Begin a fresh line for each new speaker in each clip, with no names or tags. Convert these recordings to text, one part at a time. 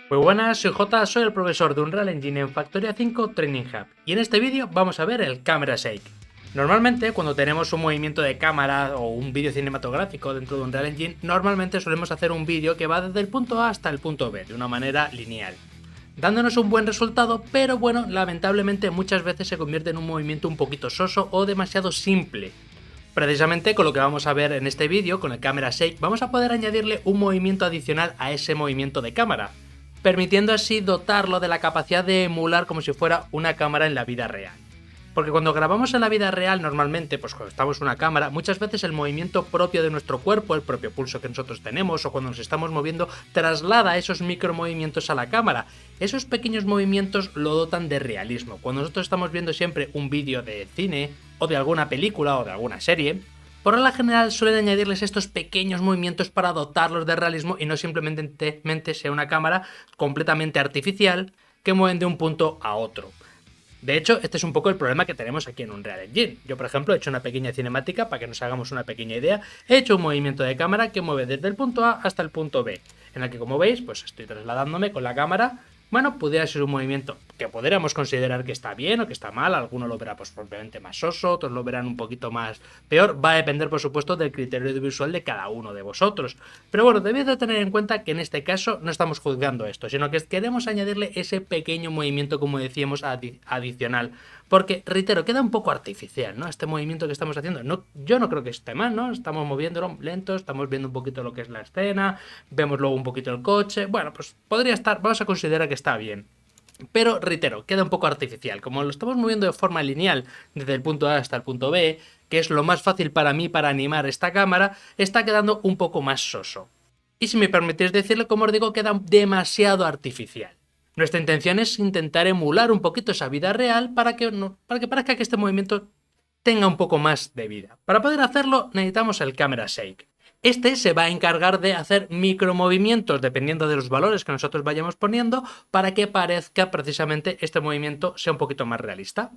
Muy buenas, soy Jota, soy el profesor de Unreal Engine en Factoria 5 Training Hub y en este vídeo vamos a ver el Camera Shake. Normalmente cuando tenemos un movimiento de cámara o un vídeo cinematográfico dentro de Unreal Engine, normalmente solemos hacer un vídeo que va desde el punto A hasta el punto B, de una manera lineal, dándonos un buen resultado, pero bueno, lamentablemente muchas veces se convierte en un movimiento un poquito soso o demasiado simple. Precisamente con lo que vamos a ver en este vídeo, con el Camera Shake, vamos a poder añadirle un movimiento adicional a ese movimiento de cámara, permitiendo así dotarlo de la capacidad de emular como si fuera una cámara en la vida real. Porque cuando grabamos en la vida real normalmente, pues cuando estamos en una cámara, muchas veces el movimiento propio de nuestro cuerpo, el propio pulso que nosotros tenemos o cuando nos estamos moviendo, traslada esos micromovimientos a la cámara. Esos pequeños movimientos lo dotan de realismo. Cuando nosotros estamos viendo siempre un vídeo de cine o de alguna película o de alguna serie, por regla general suelen añadirles estos pequeños movimientos para dotarlos de realismo y no simplemente sea una cámara completamente artificial que mueven de un punto a otro. De hecho, este es un poco el problema que tenemos aquí en Unreal Engine. Yo, por ejemplo, he hecho una pequeña cinemática para que nos hagamos una pequeña idea. He hecho un movimiento de cámara que mueve desde el punto A hasta el punto B, en el que, como veis, pues estoy trasladándome con la cámara. Bueno, pudiera ser un movimiento que podríamos considerar que está bien o que está mal. Alguno lo verá pues probablemente más soso, otros lo verán un poquito más peor. Va a depender, por supuesto, del criterio visual de cada uno de vosotros. Pero bueno, debéis de tener en cuenta que en este caso no estamos juzgando esto, sino que queremos añadirle ese pequeño movimiento, como decíamos, adicional. Porque, reitero, queda un poco artificial, ¿no? Este movimiento que estamos haciendo. No, yo no creo que esté mal, ¿no? Estamos moviéndolo lento, estamos viendo un poquito lo que es la escena, vemos luego un poquito el coche. Bueno, pues podría estar, vamos a considerar que está bien. Pero, reitero, queda un poco artificial. Como lo estamos moviendo de forma lineal desde el punto A hasta el punto B, que es lo más fácil para mí para animar esta cámara, está quedando un poco más soso. Y si me permitís decirlo, como os digo, queda demasiado artificial. Nuestra intención es intentar emular un poquito esa vida real para que parezca que este movimiento tenga un poco más de vida. Para poder hacerlo necesitamos el Camera Shake. Este se va a encargar de hacer micromovimientos dependiendo de los valores que nosotros vayamos poniendo para que parezca precisamente este movimiento sea un poquito más realista.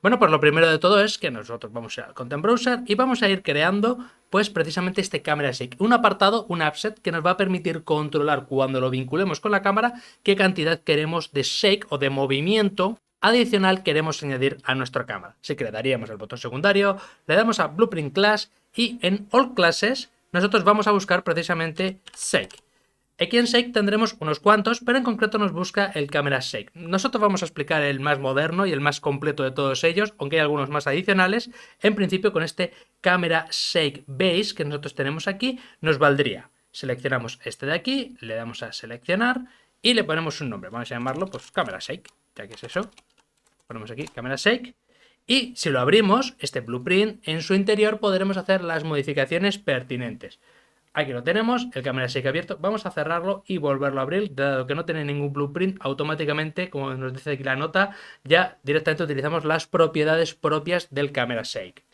Bueno, pues lo primero de todo es que nosotros vamos a ir al Content Browser y vamos a ir creando pues precisamente este Camera Shake, un apartado, un offset que nos va a permitir controlar cuando lo vinculemos con la cámara qué cantidad queremos de shake o de movimiento adicional queremos añadir a nuestra cámara. Así que le daríamos el botón secundario, le damos a Blueprint Class y en All Classes nosotros vamos a buscar precisamente Shake. Aquí en Shake tendremos unos cuantos, pero en concreto nos busca el Camera Shake. Nosotros vamos a explicar el más moderno y el más completo de todos ellos, aunque hay algunos más adicionales. En principio con este Camera Shake Base que nosotros tenemos aquí nos valdría. Seleccionamos este de aquí, le damos a seleccionar y le ponemos un nombre. Vamos a llamarlo pues Camera Shake, ya que es eso. Ponemos aquí Camera Shake. Y si lo abrimos, este blueprint, en su interior podremos hacer las modificaciones pertinentes. Aquí lo tenemos, el Camera Shake abierto. Vamos a cerrarlo y volverlo a abrir. Dado que no tiene ningún blueprint, automáticamente, como nos dice aquí la nota, ya directamente utilizamos las propiedades propias del Camera Shake.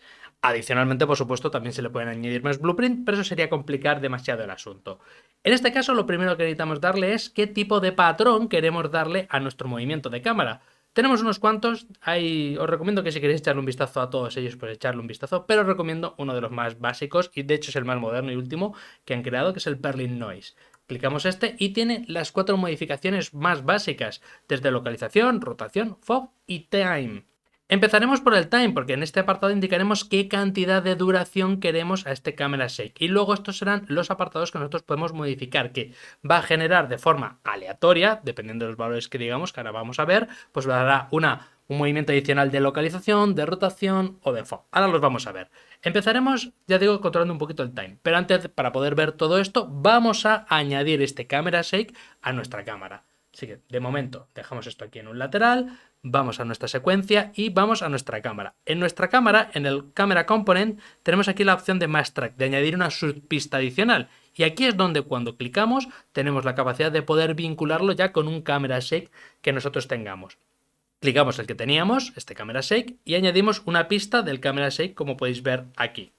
Adicionalmente, por supuesto, también se le pueden añadir más blueprint, pero eso sería complicar demasiado el asunto. En este caso, lo primero que necesitamos darle es qué tipo de patrón queremos darle a nuestro movimiento de cámara. Tenemos unos cuantos, os recomiendo que si queréis echarle un vistazo a todos ellos, pues echarle un vistazo, pero os recomiendo uno de los más básicos y de hecho es el más moderno y último que han creado, que es el Perlin Noise. Clicamos este y tiene las 4 modificaciones más básicas, desde localización, rotación, fog y time. Empezaremos por el time, porque en este apartado indicaremos qué cantidad de duración queremos a este Camera Shake. Y luego estos serán los apartados que nosotros podemos modificar, que va a generar de forma aleatoria, dependiendo de los valores que digamos, que ahora vamos a ver, pues dará un movimiento adicional de localización, de rotación o de fog. Ahora los vamos a ver. Empezaremos, ya digo, controlando un poquito el time. Pero antes, para poder ver todo esto, vamos a añadir este Camera Shake a nuestra cámara. Así que, de momento, dejamos esto aquí en un lateral, vamos a nuestra secuencia y vamos a nuestra cámara. En nuestra cámara, en el Camera Component, tenemos aquí la opción de Mask Track, de añadir una subpista adicional. Y aquí es donde cuando clicamos tenemos la capacidad de poder vincularlo ya con un Camera Shake que nosotros tengamos. Clicamos el que teníamos, este Camera Shake, y añadimos una pista del Camera Shake como podéis ver aquí.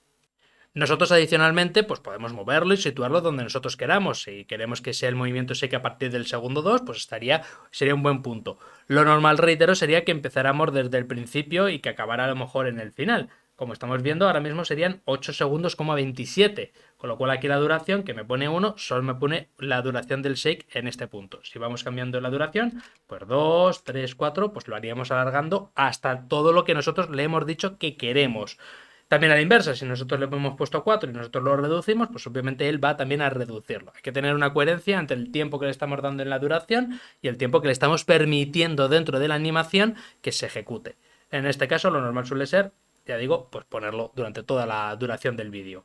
Nosotros adicionalmente pues podemos moverlo y situarlo donde nosotros queramos. Si queremos que sea el movimiento shake a partir del segundo 2, pues sería un buen punto. Lo normal, reitero, sería que empezáramos desde el principio y que acabara a lo mejor en el final. como estamos viendo, ahora mismo serían 8 segundos, 27. Con lo cual aquí la duración, que me pone 1, solo me pone la duración del shake en este punto. Si vamos cambiando la duración, pues 2, 3, 4, pues lo haríamos alargando hasta todo lo que nosotros le hemos dicho que queremos. También a la inversa, si nosotros le hemos puesto 4 y nosotros lo reducimos, pues obviamente él va también a reducirlo. Hay que tener una coherencia entre el tiempo que le estamos dando en la duración y el tiempo que le estamos permitiendo dentro de la animación que se ejecute. En este caso lo normal suele ser, ya digo, pues ponerlo durante toda la duración del vídeo.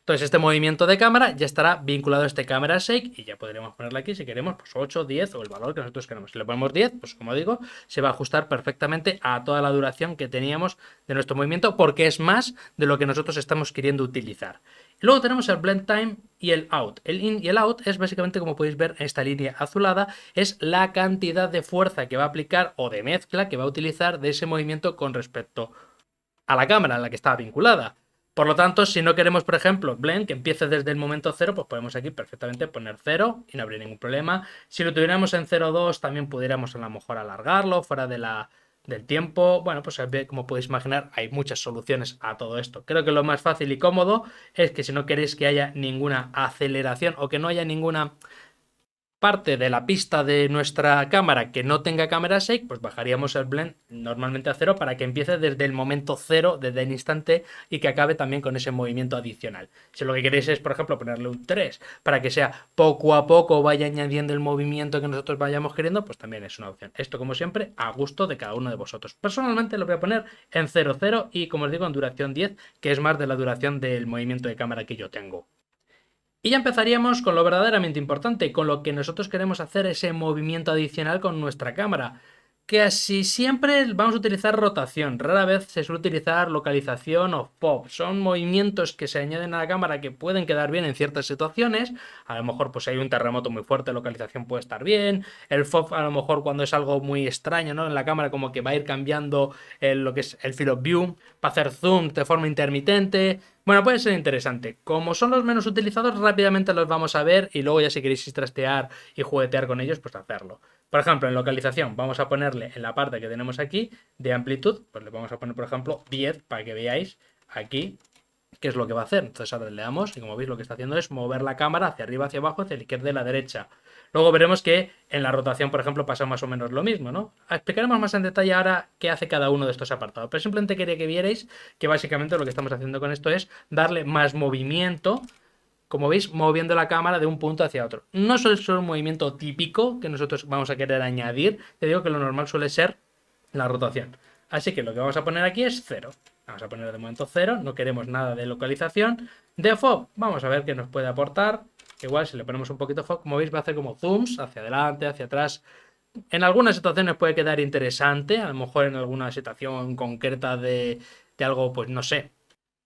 Entonces este movimiento de cámara ya estará vinculado a este camera shake y ya podremos ponerle aquí si queremos pues 8, 10 o el valor que nosotros queremos. Si le ponemos 10, pues como digo, se va a ajustar perfectamente a toda la duración que teníamos de nuestro movimiento porque es más de lo que nosotros estamos queriendo utilizar. Y luego tenemos el blend time y el out. El in y el out es básicamente, como podéis ver en esta línea azulada, es la cantidad de fuerza que va a aplicar o de mezcla que va a utilizar de ese movimiento con respecto a la cámara en la que está vinculada. Por lo tanto, si no queremos, por ejemplo, blend, que empiece desde el momento 0, pues podemos aquí perfectamente poner 0 y no habría ningún problema. Si lo tuviéramos en 0,2, también pudiéramos a lo mejor alargarlo fuera del tiempo. Bueno, pues como podéis imaginar, hay muchas soluciones a todo esto. Creo que lo más fácil y cómodo es que si no queréis que haya ninguna aceleración o que no haya ninguna parte de la pista de nuestra cámara que no tenga cámara shake, pues bajaríamos el blend normalmente a 0 para que empiece desde el momento 0, desde el instante, y que acabe también con ese movimiento adicional. Si lo que queréis es, por ejemplo, ponerle un 3 para que sea poco a poco vaya añadiendo el movimiento que nosotros vayamos queriendo, pues también es una opción. Esto, como siempre, a gusto de cada uno de vosotros. Personalmente lo voy a poner en 0,0 y, como os digo, en duración 10, que es más de la duración del movimiento de cámara que yo tengo. Y ya empezaríamos con lo verdaderamente importante, con lo que nosotros queremos hacer ese movimiento adicional con nuestra cámara. Casi siempre vamos a utilizar rotación, rara vez se suele utilizar localización o pop. Son movimientos que se añaden a la cámara que pueden quedar bien en ciertas situaciones. A lo mejor pues si hay un terremoto muy fuerte, localización puede estar bien. El FOV a lo mejor cuando es algo muy extraño, ¿no? En la cámara como que va a ir cambiando lo que es el field of view, para hacer zoom de forma intermitente. Bueno, puede ser interesante. Como son los menos utilizados, rápidamente los vamos a ver y luego ya si queréis trastear y juguetear con ellos, pues hacerlo. Por ejemplo, en localización vamos a ponerle en la parte que tenemos aquí de amplitud, pues le vamos a poner, por ejemplo, 10 para que veáis aquí qué es lo que va a hacer. Entonces ahora le damos y como veis lo que está haciendo es mover la cámara hacia arriba, hacia abajo, hacia la izquierda y la derecha. Luego veremos que en la rotación, por ejemplo, pasa más o menos lo mismo, ¿no? Explicaremos más en detalle ahora qué hace cada uno de estos apartados, pero simplemente quería que vierais que básicamente lo que estamos haciendo con esto es darle más movimiento, como veis, moviendo la cámara de un punto hacia otro. No es solo un movimiento típico que nosotros vamos a querer añadir, te digo que lo normal suele ser la rotación. Así que lo que vamos a poner aquí es 0. Vamos a poner de momento 0, no queremos nada de localización. De FOV, vamos a ver qué nos puede aportar. Igual si le ponemos un poquito FOV, como veis va a hacer como zooms hacia adelante, hacia atrás. En algunas situaciones puede quedar interesante, a lo mejor en alguna situación concreta de algo, pues no sé,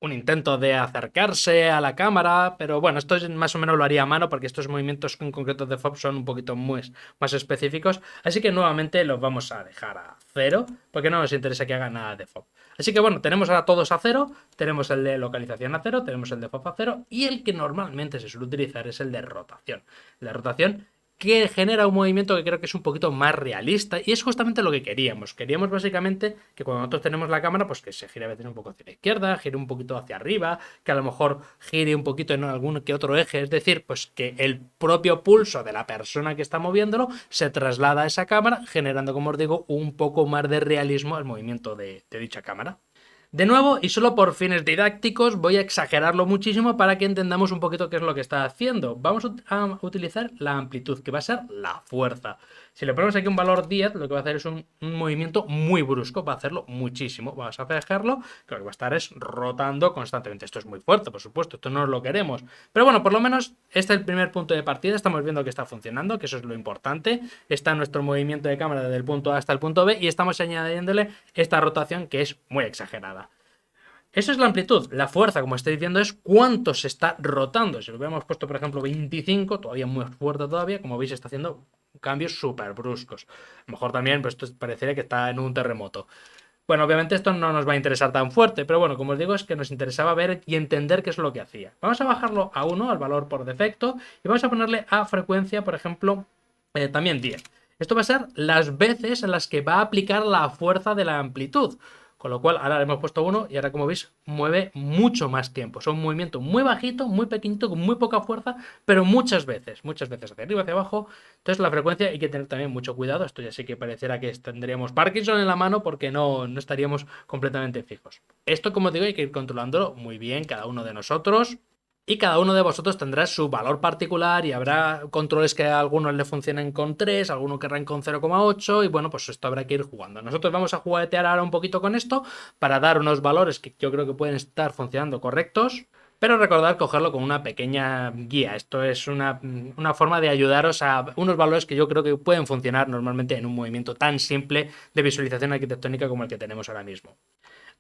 un intento de acercarse a la cámara, pero bueno, esto más o menos lo haría a mano porque estos movimientos en concreto de FOV son un poquito más específicos, así que nuevamente los vamos a dejar a 0 porque no nos interesa que haga nada de FOV. Así que bueno, tenemos ahora todos a 0, tenemos el de localización a 0, tenemos el de FOV a 0 y el que normalmente se suele utilizar es el de rotación. El de rotación que genera un movimiento que creo que es un poquito más realista y es justamente lo que queríamos. Queríamos básicamente que cuando nosotros tenemos la cámara, pues que se gire a veces un poco hacia la izquierda, gire un poquito hacia arriba, que a lo mejor gire un poquito en algún que otro eje, es decir, pues que el propio pulso de la persona que está moviéndolo se traslada a esa cámara, generando, como os digo, un poco más de realismo al movimiento de dicha cámara. De nuevo, y solo por fines didácticos, voy a exagerarlo muchísimo para que entendamos un poquito qué es lo que está haciendo. Vamos a utilizar la amplitud, que va a ser la fuerza. Si le ponemos aquí un valor 10, lo que va a hacer es un movimiento muy brusco, va a hacerlo muchísimo. Vamos a fijarlo, que lo que va a estar es rotando constantemente. Esto es muy fuerte, por supuesto, esto no lo queremos. Pero bueno, por lo menos este es el primer punto de partida, estamos viendo que está funcionando, que eso es lo importante. Está nuestro movimiento de cámara desde el punto A hasta el punto B y estamos añadiéndole esta rotación que es muy exagerada. Eso es la amplitud. La fuerza, como estáis viendo, es cuánto se está rotando. Si lo hubiéramos puesto, por ejemplo, 25, todavía muy fuerte todavía, como veis está haciendo cambios súper bruscos. A lo mejor también, pues esto parecería que está en un terremoto. Bueno, obviamente esto no nos va a interesar tan fuerte, pero bueno, como os digo, es que nos interesaba ver y entender qué es lo que hacía. Vamos a bajarlo a 1, al valor por defecto, y vamos a ponerle a frecuencia, por ejemplo, también 10. Esto va a ser las veces en las que va a aplicar la fuerza de la amplitud. Con lo cual ahora le hemos puesto 1 y ahora, como veis, mueve mucho más tiempo. Son movimientos muy bajitos, muy pequeñitos, con muy poca fuerza, pero muchas veces hacia arriba, hacia abajo. Entonces la frecuencia hay que tener también mucho cuidado. Esto ya sí que parecerá que tendríamos Parkinson en la mano porque no estaríamos completamente fijos. Esto, como digo, hay que ir controlándolo muy bien cada uno de nosotros. Y cada uno de vosotros tendrá su valor particular y habrá controles que a algunos le funcionen con 3, algunos querrán con 0,8 y bueno, pues esto habrá que ir jugando. Nosotros vamos a juguetear ahora un poquito con esto para dar unos valores que yo creo que pueden estar funcionando correctos, pero recordad cogerlo con una pequeña guía. Esto es una forma de ayudaros a unos valores que yo creo que pueden funcionar normalmente en un movimiento tan simple de visualización arquitectónica como el que tenemos ahora mismo.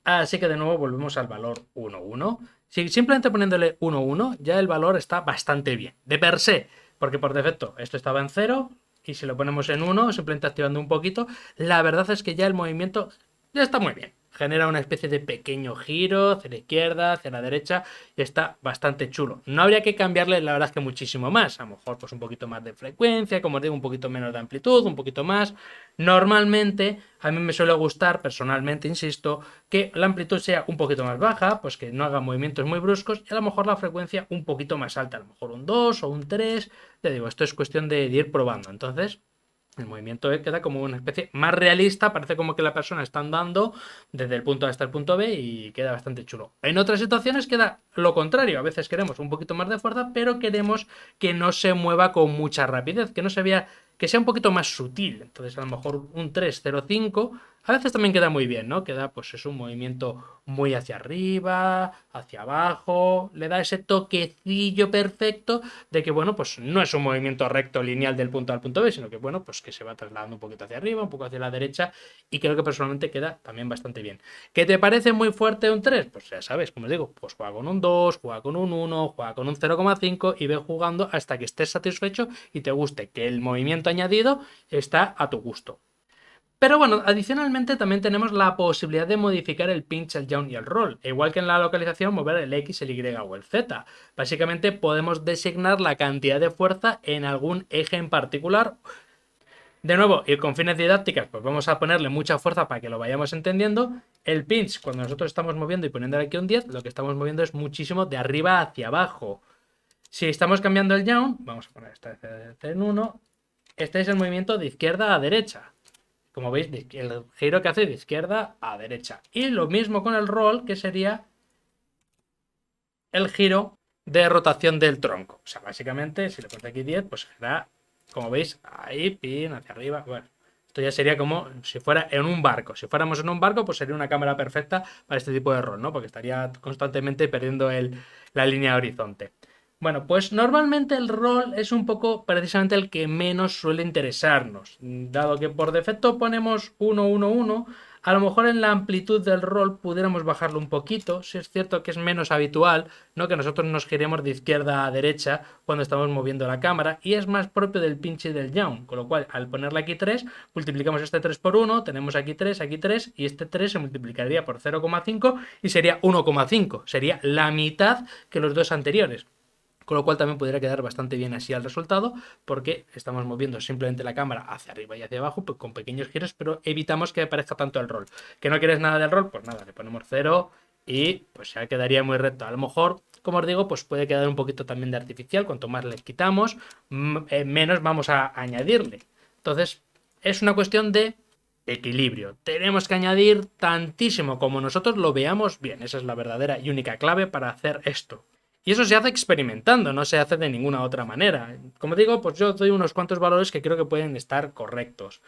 Así que de nuevo volvemos al valor 1,1. Si simplemente poniéndole 1,1 ya el valor está bastante bien, de per se, porque por defecto esto estaba en 0 y si lo ponemos en 1, simplemente activando un poquito, la verdad es que ya el movimiento ya está muy bien. Genera una especie de pequeño giro hacia la izquierda, hacia la derecha y está bastante chulo. No habría que cambiarle, la verdad es que muchísimo más. A lo mejor pues un poquito más de frecuencia, como os digo, un poquito menos de amplitud, un poquito más. Normalmente a mí me suele gustar, personalmente, insisto, que la amplitud sea un poquito más baja, pues que no haga movimientos muy bruscos y a lo mejor la frecuencia un poquito más alta, a lo mejor un 2 o un 3. Ya digo, esto es cuestión de ir probando. Entonces, el movimiento queda como una especie más realista, parece como que la persona está andando desde el punto A hasta el punto B y queda bastante chulo. En otras situaciones queda lo contrario, a veces queremos un poquito más de fuerza, pero queremos que no se mueva con mucha rapidez, que no se vea, que sea un poquito más sutil. Entonces a lo mejor un 3,05 a veces también queda muy bien, ¿no? Queda pues es un movimiento muy hacia arriba, hacia abajo, le da ese toquecillo perfecto de que, bueno, pues no es un movimiento recto lineal del punto A al punto B, sino que, bueno, pues que se va trasladando un poquito hacia arriba, un poco hacia la derecha y creo que personalmente queda también bastante bien. ¿Qué te parece muy fuerte un 3? Pues ya sabes, como os digo, pues juega con un 2, juega con un 1, juega con un 0,5 y ve jugando hasta que estés satisfecho y te guste, que el movimiento añadido está a tu gusto. Pero bueno, adicionalmente también tenemos la posibilidad de modificar el pinch, el down y el roll. E igual que en la localización, mover el X, el Y o el Z. Básicamente podemos designar la cantidad de fuerza en algún eje en particular. De nuevo, y con fines didácticas, pues vamos a ponerle mucha fuerza para que lo vayamos entendiendo. El pinch, cuando nosotros estamos moviendo y poniendo aquí un 10, lo que estamos moviendo es muchísimo de arriba hacia abajo. Si estamos cambiando el down, vamos a poner esta vez en 1, este es el movimiento de izquierda a derecha. Como veis, el giro que hace de izquierda a derecha. Y lo mismo con el roll, que sería el giro de rotación del tronco. O sea, básicamente, si le pongo aquí 10, pues será, como veis, ahí, pin, hacia arriba. Bueno, esto ya sería como si fuera en un barco. Si fuéramos en un barco, pues sería una cámara perfecta para este tipo de roll, ¿no? Porque estaría constantemente perdiendo la línea de horizonte. Bueno, pues normalmente el rol es un poco precisamente el que menos suele interesarnos. Dado que por defecto ponemos 1, 1, 1, a lo mejor en la amplitud del rol pudiéramos bajarlo un poquito. Si es cierto que es menos habitual, ¿no? Que nosotros nos giremos de izquierda a derecha cuando estamos moviendo la cámara y es más propio del pinch y del down. Con lo cual, al ponerle aquí 3, multiplicamos este 3 por 1, tenemos aquí 3 y este 3 se multiplicaría por 0,5 y sería 1,5. Sería la mitad que los dos anteriores. Con lo cual también podría quedar bastante bien así el resultado, porque estamos moviendo simplemente la cámara hacia arriba y hacia abajo, pues con pequeños giros, pero evitamos que aparezca tanto el roll. ¿Que no quieres nada del roll? Pues nada, le ponemos 0 y pues ya quedaría muy recto. A lo mejor, como os digo, pues puede quedar un poquito también de artificial. Cuanto más le quitamos, menos vamos a añadirle. Entonces, es una cuestión de equilibrio. Tenemos que añadir tantísimo como nosotros lo veamos bien. Esa es la verdadera y única clave para hacer esto. Y eso se hace experimentando, no se hace de ninguna otra manera. Como digo, pues yo doy unos cuantos valores que creo que pueden estar correctos.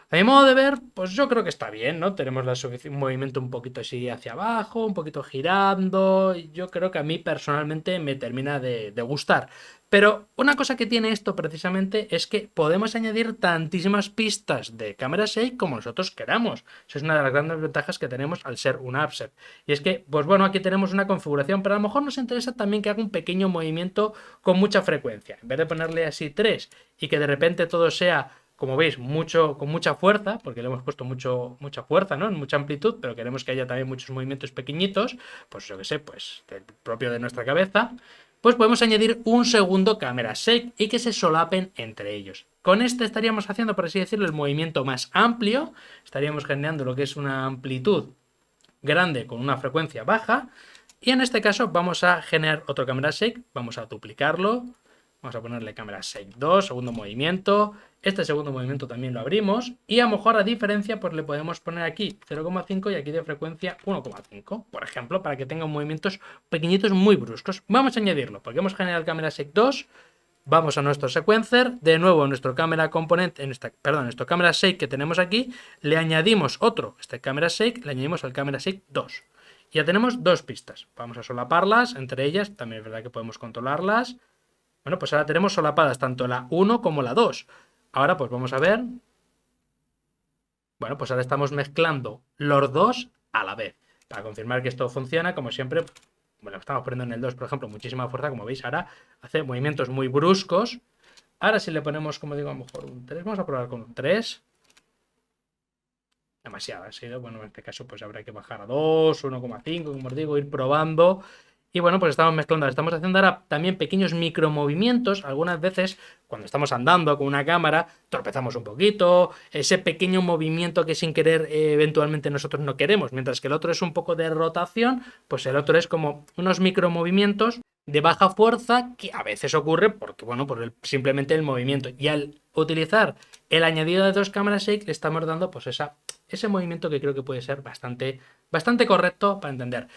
A mi modo de ver, pues yo creo que está bien, ¿no? Tenemos un movimiento un poquito así hacia abajo, un poquito girando. Yo creo que a mí personalmente me termina de gustar. Pero una cosa que tiene esto precisamente es que podemos añadir tantísimas pistas de cámara shake como nosotros queramos. Esa es una de las grandes ventajas que tenemos al ser un upset. Y es que, pues bueno, aquí tenemos una configuración, pero a lo mejor nos interesa también que haga un pequeño movimiento con mucha frecuencia. En vez de ponerle así 3 y que de repente todo sea, como veis, con mucha fuerza, porque le hemos puesto mucha fuerza, ¿no? En mucha amplitud, pero queremos que haya también muchos movimientos pequeñitos, pues yo que sé, pues propio de nuestra cabeza, pues podemos añadir un segundo cámara shake y que se solapen entre ellos. Con este estaríamos haciendo, por así decirlo, el movimiento más amplio, estaríamos generando lo que es una amplitud grande con una frecuencia baja. Y en este caso vamos a generar otro camera shake, vamos a duplicarlo, vamos a ponerle camera shake 2, segundo movimiento. Este segundo movimiento también lo abrimos y a lo mejor a diferencia pues le podemos poner aquí 0,5 y aquí de frecuencia 1,5, por ejemplo, para que tengan movimientos pequeñitos muy bruscos. Vamos a añadirlo porque hemos generado el camera shake 2, vamos a nuestro sequencer, de nuevo a nuestro camera component, nuestro camera shake que tenemos aquí, le añadimos otro, este camera shake, le añadimos al camera shake 2. Ya tenemos dos pistas, vamos a solaparlas, entre ellas también es verdad que podemos controlarlas. Bueno, pues ahora tenemos solapadas tanto la 1 como la 2. Ahora pues vamos a ver. Bueno, pues ahora estamos mezclando los dos a la vez. Para confirmar que esto funciona, como siempre, bueno, estamos poniendo en el 2, por ejemplo, muchísima fuerza, como veis, ahora hace movimientos muy bruscos. Ahora si le ponemos, como digo, a lo mejor un 3, vamos a probar con un 3. Demasiado, ha sido, bueno, en este caso pues habrá que bajar a 2, 1,5, como os digo, ir probando. Y bueno, pues estamos mezclando, estamos haciendo ahora también pequeños micromovimientos. Algunas veces, cuando estamos andando con una cámara, tropezamos un poquito, ese pequeño movimiento que sin querer eventualmente nosotros no queremos, mientras que el otro es un poco de rotación, pues el otro es como unos micromovimientos de baja fuerza que a veces ocurre porque, bueno, por simplemente el movimiento. Y al utilizar el añadido de dos cámaras shake, le estamos dando pues ese movimiento que creo que puede ser bastante correcto para entender.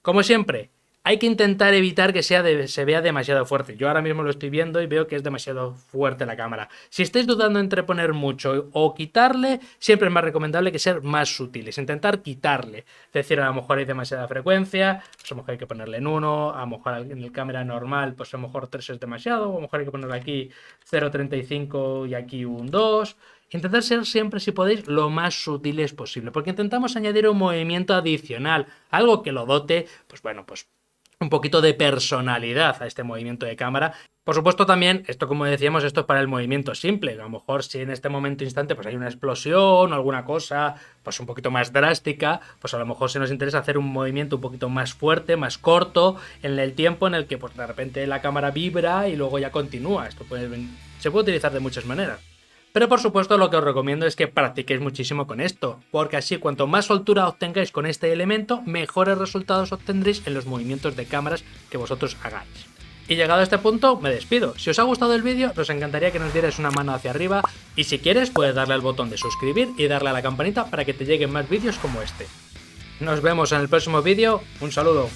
Como siempre, hay que intentar evitar que se vea demasiado fuerte. Yo ahora mismo lo estoy viendo y veo que es demasiado fuerte la cámara. Si estáis dudando entre poner mucho o quitarle, siempre es más recomendable que ser más sutiles. Intentar quitarle. Es decir, a lo mejor hay demasiada frecuencia, pues a lo mejor hay que ponerle en 1, a lo mejor en el cámara normal, pues a lo mejor 3 es demasiado, a lo mejor hay que ponerle aquí 0,35 y aquí un 2. Intentar ser siempre, si podéis, lo más sutiles posible, porque intentamos añadir un movimiento adicional, algo que lo dote, pues bueno, pues un poquito de personalidad a este movimiento de cámara. Por supuesto también, esto como decíamos, esto es para el movimiento simple. A lo mejor si en este momento instante pues hay una explosión o alguna cosa pues un poquito más drástica, pues a lo mejor si nos interesa hacer un movimiento un poquito más fuerte, más corto, en el tiempo en el que pues de repente la cámara vibra y luego ya continúa. Esto se puede utilizar de muchas maneras. Pero por supuesto lo que os recomiendo es que practiquéis muchísimo con esto, porque así cuanto más soltura obtengáis con este elemento, mejores resultados obtendréis en los movimientos de cámaras que vosotros hagáis. Y llegado a este punto, me despido. Si os ha gustado el vídeo, nos encantaría que nos dierais una mano hacia arriba y si quieres puedes darle al botón de suscribir y darle a la campanita para que te lleguen más vídeos como este. Nos vemos en el próximo vídeo, un saludo.